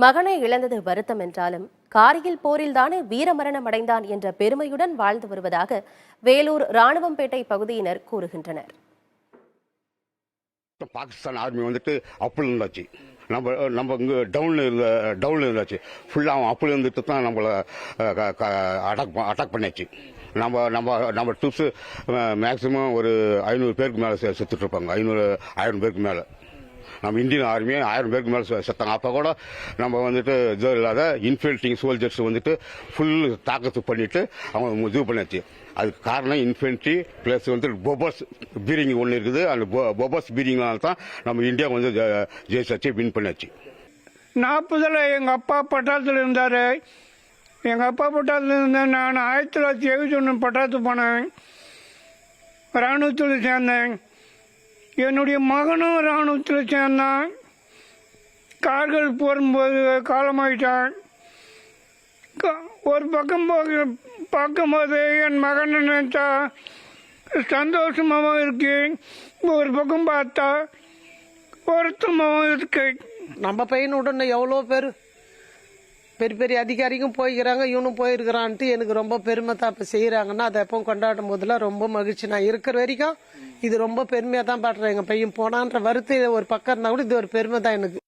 மகனை இழந்தது வருத்தம் என்றாலும் கார்கில் போரில்தானே வீரமரணம் அடைந்தான் என்ற பெருமையுடன் வாழ்ந்து வருவதாக வேலூர் ராணுவம்பேட்டை பகுதியினர் கூறுகின்றனர். பாகிஸ்தான் ஆர்மி வந்துட்டு அப்பில் இருந்தாச்சு, நம்ம இங்கே டவுன்ல இருந்தாச்சு. ஃபுல்லாக அவன் அப்பில் இருந்துட்டு தான் நம்மளை அட்டாக் பண்ணியாச்சு. நம்ம ட்ரூப்ஸ் மேக்சிமம் ஒரு 500 பேருக்கு மேலே செத்துட்டு இருப்பாங்க. 1000 பேருக்கு மேலே. நம்ம இந்தியன் ஆர்மியை 1000 பேருக்கு மேலே செத்தாங்க. அப்போ கூட நம்ம வந்துட்டு இது இல்லாத இன்ஃபென்ட்ரி சோல்ஜர்ஸ் வந்துட்டு ஃபுல் தாக்கத்து பண்ணிட்டு அவங்க இது பண்ணியாச்சு. அதுக்கு காரணம் இன்ஃபென்ட்ரி பிளஸ் வந்து பொபஸ் பீரிங் ஒன்று இருக்குது. அந்த பொபஸ் பீரிங்னால தான் நம்ம இந்தியா வந்து ஜெயிச்சாச்சு, வின் பண்ணியாச்சு. 40ல் எங்கள் அப்பா பட்டாளத்தில் இருந்தார். எங்கள் அப்பா பட்டாளத்தில் இருந்தேன். நான் 1971 பட்டாளத்துக்கு போனேன், இராணுவத்தில் சேர்ந்தேன். என்னுடைய மகனும் இராணுவத்தில் சேர்ந்தான். கார்கில் போகும்போது காலமாயிட்டான். ஒரு பக்கம் பார்க்கும்போது என் மகன் நினைச்சா சந்தோஷமாகவும் இருக்கு, ஒரு பக்கம் பார்த்தா வருத்தமாகவும் இருக்கு. நம்ம பையன் உடனே எவ்வளோ பேர் பெரிய பெரிய அதிகாரிக்கும் போய்க்கிறாங்க, இவனும் போயிருக்கிறான்ட்டு எனக்கு ரொம்ப பெருமை தான். இப்போ செய்கிறாங்கன்னா அதை எப்போ கொண்டாடும் போதெல்லாம் ரொம்ப மகிழ்ச்சி. நான் இருக்கிற வரைக்கும் இது ரொம்ப பெருமையாக தான் பாடுறேன். எங்கள் பையன் போனான்ற வருத்தம் ஒரு பக்கம் இருந்தால் கூட இது ஒரு பெருமை தான் எனக்கு.